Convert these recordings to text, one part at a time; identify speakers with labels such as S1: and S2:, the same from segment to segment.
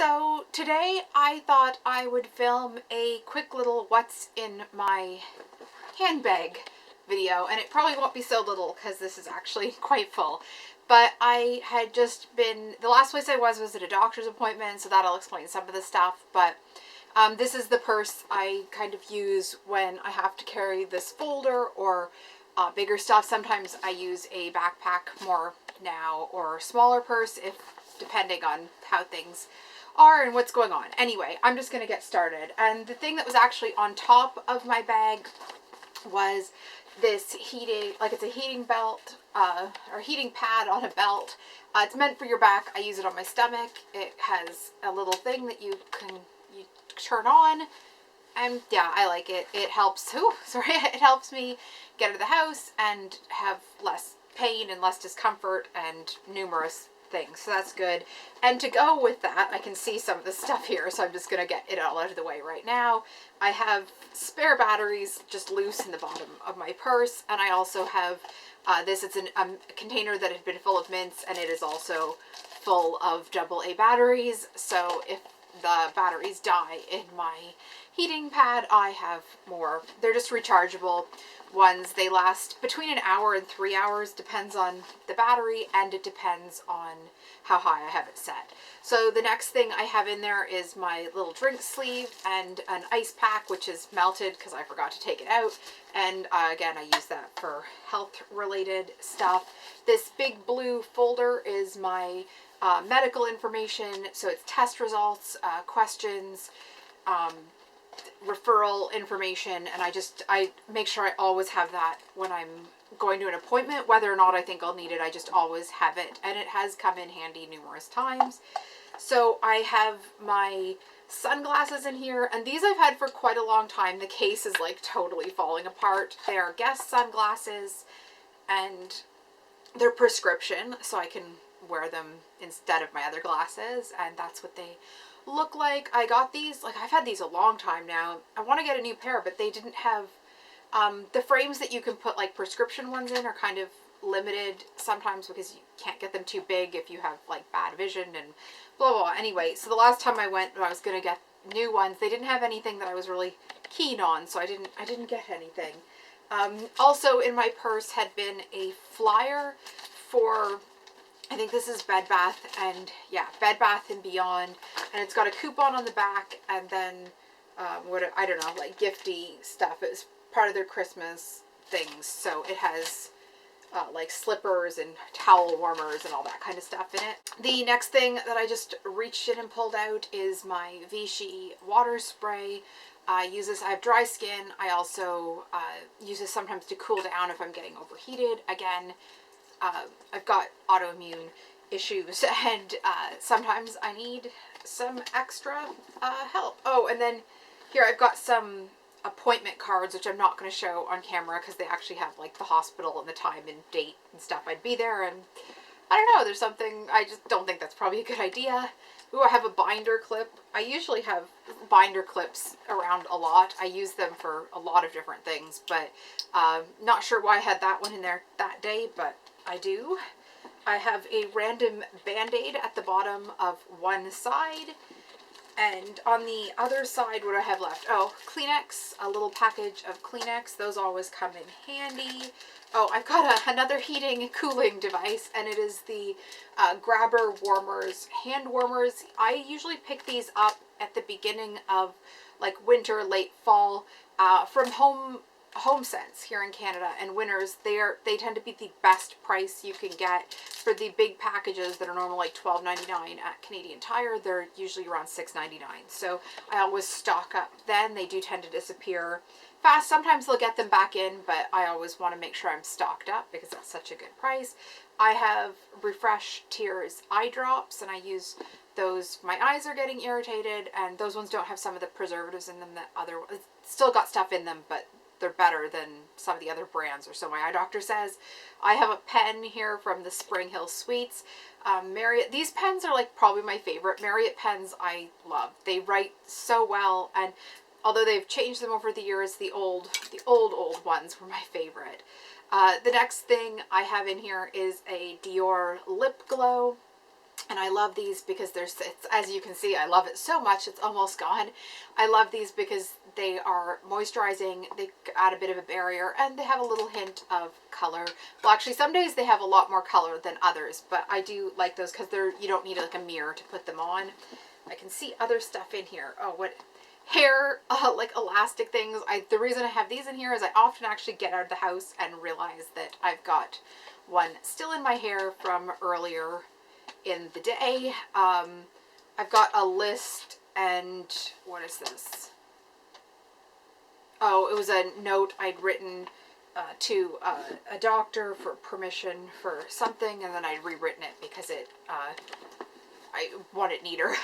S1: So today I thought I would film a quick little what's in my handbag video, and it probably won't be so little because this is actually quite full. But I had just been, the last place I was at a doctor's appointment, so that'll explain some of the stuff. But this is the purse I kind of use when I have to carry this folder or bigger stuff. Sometimes I use a backpack more now, or a smaller purse, if depending on how things are and what's going on. Anyway, I'm just going to get started. And the thing that was actually on top of my bag was this heating, like it's a heating belt, or heating pad on a belt. It's meant for your back. I use it on my stomach. It has a little thing that you turn on, and yeah, I like it. It helps, it helps me get out of the house and have less pain and less discomfort and numerous things, so that's good. And to go with that, I can see some of the stuff here, so I'm just gonna get it all out of the way right now. I have spare batteries just loose in the bottom of my purse, and I also have this. It's a container that had been full of mints, and it is also full of AA batteries, so if the batteries die in my heating pad, I have more. They're just rechargeable ones. They last between an hour and 3 hours, depends on the battery, and it depends on how high I have it set. So the next thing I have in there is my little drink sleeve and an ice pack, which is melted because I forgot to take it out. And again, I use that for health related stuff. This big blue folder is my medical information, so it's test results, questions, referral information, and I make sure I always have that when I'm going to an appointment. Whether or not I think I'll need it, I just always have it, and it has come in handy numerous times. So I have my sunglasses in here, and these I've had for quite a long time. The case is like totally falling apart. They are Guess sunglasses, and they're prescription, so I can wear them instead of my other glasses, and that's what they look like. I got these, like I've had these a long time now. I want to get a new pair, but they didn't have the frames that you can put like prescription ones in are kind of limited sometimes because you can't get them too big if you have like bad vision and blah blah blah. Anyway, so the last time I went, I was gonna get new ones. They didn't have anything that I was really keen on, so I didn't get anything. Also in my purse had been a flyer for, I think this is Bed Bath, and yeah, Bed Bath and Beyond, and it's got a coupon on the back, and then I don't know, like gifty stuff. It was part of their Christmas things, so it has like slippers and towel warmers and all that kind of stuff in it. The next thing that I just reached in and pulled out is my Vichy water spray. I use this, I have dry skin. I also use this sometimes to cool down if I'm getting overheated. Again, I've got autoimmune issues, and sometimes I need some extra help. Oh, and then here I've got some appointment cards, which I'm not going to show on camera because they actually have like the hospital and the time and date and stuff I'd be there, and I don't know, there's something, I just don't think that's probably a good idea. Ooh, I have a binder clip. I usually have binder clips around a lot. I use them for a lot of different things, but not sure why I had that one in there that day, but I do. I have a random Band-Aid at the bottom of one side, and on the other side, what do I have left? Oh, Kleenex, a little package of Kleenex. Those always come in handy. Oh, I've got another heating and cooling device, and it is the Grabber Warmers hand warmers. I usually pick these up at the beginning of like winter, late fall, from HomeSense here in Canada, and Winners. They tend to be the best price you can get for the big packages that are normally like $12.99 at Canadian Tire. They're usually around $6.99, so I always stock up then. They do tend to disappear fast. Sometimes they'll get them back in, but I always want to make sure I'm stocked up because that's such a good price. I have Refresh Tears eye drops, and I use those. My eyes are getting irritated, and those ones don't have some of the preservatives in them that other ones. Still got stuff in them, but they're better than some of the other brands, or so my eye doctor says. I have a pen here from the Spring Hill Suites. Marriott, these pens are like probably my favorite. Marriott pens I love. They write so well, and although they've changed them over the years, the old ones were my favorite. The next thing I have in here is a Dior lip glow. And I love these because as you can see, I love it so much, it's almost gone. I love these because they are moisturizing, they add a bit of a barrier, and they have a little hint of color. Well, actually, some days they have a lot more color than others, but I do like those because you don't need like a mirror to put them on. I can see other stuff in here. Oh, what hair, like elastic things. The reason I have these in here is I often actually get out of the house and realize that I've got one still in my hair from earlier in the day. I've got a list, and what is this? Oh, it was a note I'd written to a doctor for permission for something, and then I'd rewritten it because I want it neater.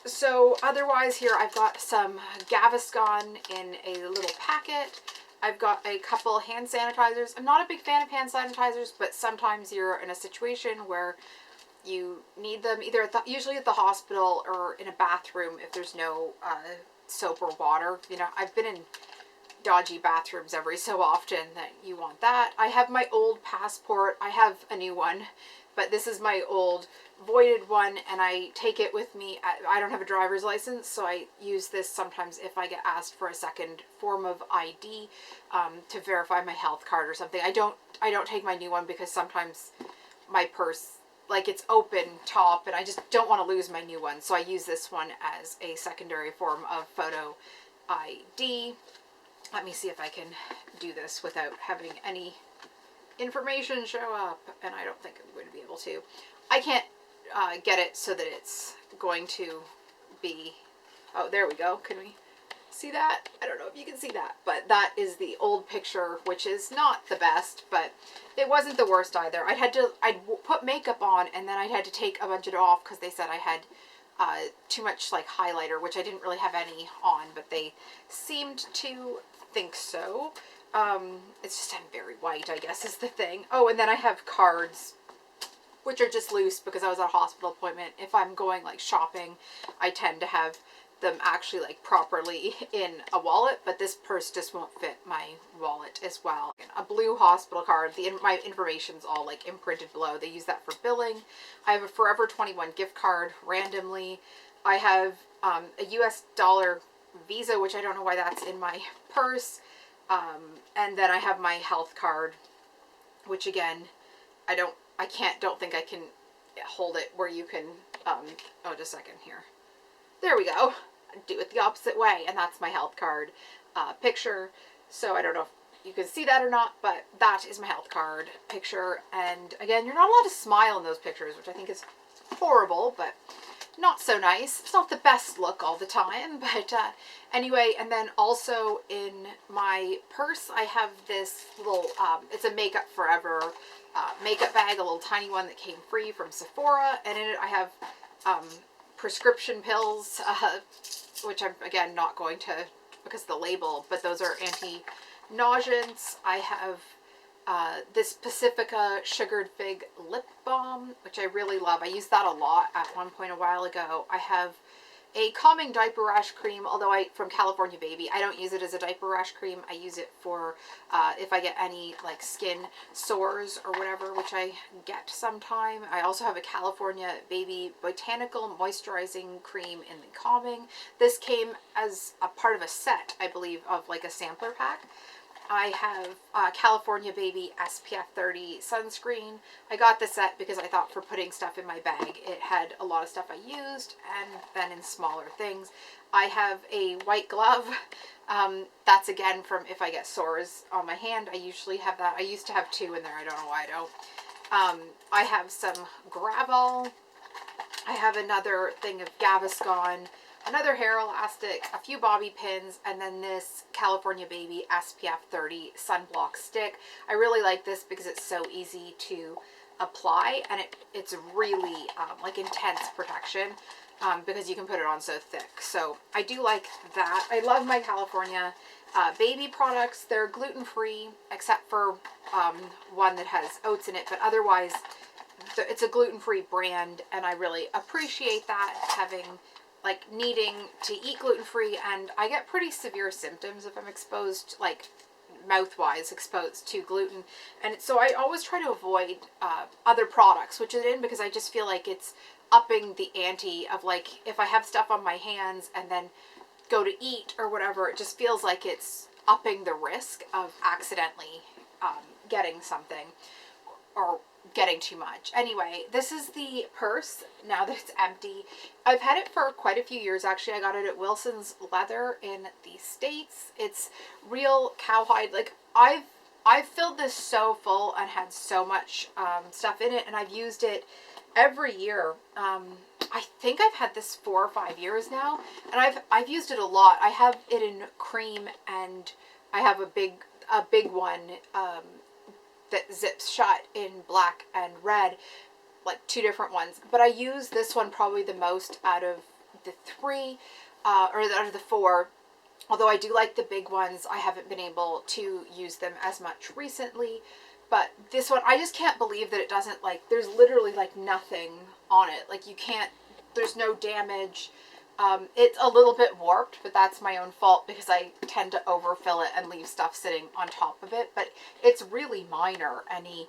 S1: So otherwise here I've got some Gaviscon in a little packet. I've got a couple hand sanitizers. I'm not a big fan of hand sanitizers, but sometimes you're in a situation where you need them, either usually at the hospital or in a bathroom if there's no soap or water. You know, I've been in dodgy bathrooms every so often that you want that. I have my old passport. I have a new one, but this is my old voided one, and I take it with me. I don't have a driver's license, so I use this sometimes if I get asked for a second form of ID to verify my health card or something. I don't take my new one because sometimes my purse, like, it's open top, and I just don't want to lose my new one. So I use this one as a secondary form of photo ID. Let me see if I can do this without having any information show up, and I don't think I'm going to be able to. I can't get it so that it's going to be, oh, there we go. Can we see that? I don't know if you can see that, but that is the old picture, which is not the best, but it wasn't the worst either. I'd put makeup on, and then I had to take a bunch of it off because they said I had too much like highlighter, which I didn't really have any on, but they seemed to think so. It's just I'm very white, I guess, is the thing. Oh, and then I have cards, which are just loose because I was at a hospital appointment. If I'm going like shopping, I tend to have them actually like properly in a wallet, but this purse just won't fit my wallet as well. A blue hospital card. My information's all like imprinted below. They use that for billing. I have a Forever 21 gift card randomly. I have a US dollar Visa, which I don't know why that's in my purse. And then I have my health card, which again, don't think I can hold it where you can, oh, just a second here. There we go. Do it the opposite way, and that's my health card picture. So I don't know if you can see that or not, but that is my health card picture. And again, you're not allowed to smile in those pictures, which I think is horrible, but not so nice. It's not the best look all the time, but anyway. And then also in my purse, I have this little, it's a Makeup Forever makeup bag, a little tiny one that came free from Sephora, and in it I have prescription pills, which I'm again not going to because of the label, but those are anti-nauseants. I have this Pacifica Sugared Fig Lip Balm, which I really love. I used that a lot at one point a while ago. I have a calming diaper rash cream, although from California Baby. I don't use it as a diaper rash cream. I use it for if I get any like skin sores or whatever, which I get sometime. I also have a California Baby Botanical Moisturizing Cream in the calming. This came as a part of a set, I believe, of like a sampler pack. I have California Baby SPF 30 sunscreen. I got the set because I thought for putting stuff in my bag, it had a lot of stuff I used, and then in smaller things. I have a white glove. That's again from if I get sores on my hand. I usually have that. I used to have two in there. I don't know why I don't. I have some Gravol. I have another thing of Gaviscon, another hair elastic, a few bobby pins, and then this California Baby SPF 30 sunblock stick. I really like this because it's so easy to apply, and it's really like intense protection because you can put it on so thick. So I do like that. I love my California Baby products. They're gluten-free except for one that has oats in it, but otherwise it's a gluten-free brand, and I really appreciate that, having needing to eat gluten-free. And I get pretty severe symptoms if I'm exposed, like mouth-wise exposed to gluten. And so I always try to avoid other products, which is in, because I just feel like it's upping the ante of, like, if I have stuff on my hands and then go to eat or whatever, it just feels like it's upping the risk of accidentally getting something or getting too much. Anyway, this is the purse now that it's empty. I've had it for quite a few years, actually. I got it at Wilson's Leather in the States. It's real cowhide. Like, I've filled this so full and had so much stuff in it, and I've used it every year. I think I've had this 4 or 5 years now, and I've used it a lot. I have it in cream, and I have a big one that zips shut in black and red, like 2 different ones. But I use this one probably the most out of the 3, or out of the 4. Although I do like the big ones, I haven't been able to use them as much recently. But this one, I just can't believe that it doesn't, like, there's literally, like, nothing on it. Like, you can't, there's no damage. It's a little bit warped, but that's my own fault because I tend to overfill it and leave stuff sitting on top of it. But it's really minor, any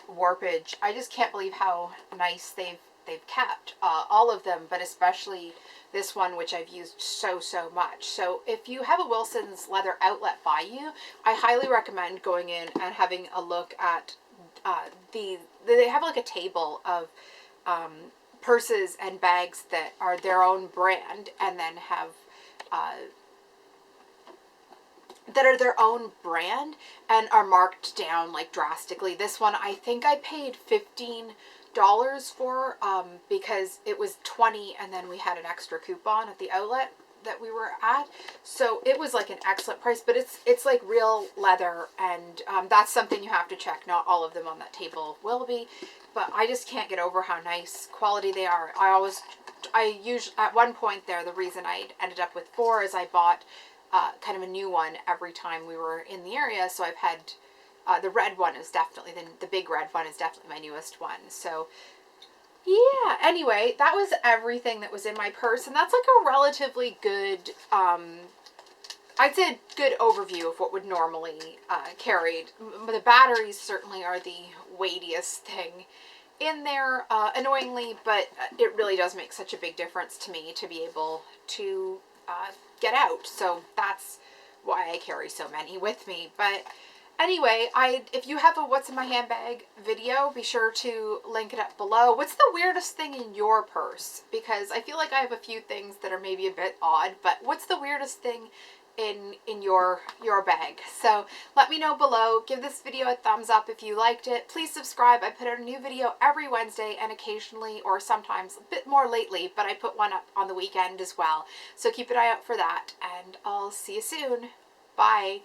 S1: warpage. I just can't believe how nice they've kept all of them, but especially this one, which I've used so much. So if you have a Wilson's Leather outlet by you, I highly recommend going in and having a look at they have like a table of purses and bags that are their own brand, and then have that are their own brand and are marked down, like, drastically. This one I think I paid $15 for because it was 20, and then we had an extra coupon at the outlet that we were at, so it was like an excellent price. But it's like real leather, and that's something you have to check. Not all of them on that table will be, but I just can't get over how nice quality they are. I usually, at one point there, the reason I ended up with 4 is I bought kind of a new one every time we were in the area. So I've had the red one is definitely, the big red one is definitely my newest one. So yeah, anyway, that was everything that was in my purse, and that's like a relatively good, I'd say a good overview of what would normally carried. The batteries certainly are the weightiest thing in there, annoyingly, but it really does make such a big difference to me to be able to get out. So that's why I carry so many with me. But anyway, if you have a what's in my handbag video, be sure to link it up below. What's the weirdest thing in your purse? Because I feel like I have a few things that are maybe a bit odd, but what's the weirdest thing in your bag? So let me know below. Give this video a thumbs up if you liked it. Please subscribe. I put out a new video every Wednesday, and occasionally, or sometimes a bit more lately, but I put one up on the weekend as well. So keep an eye out for that, and I'll see you soon. Bye.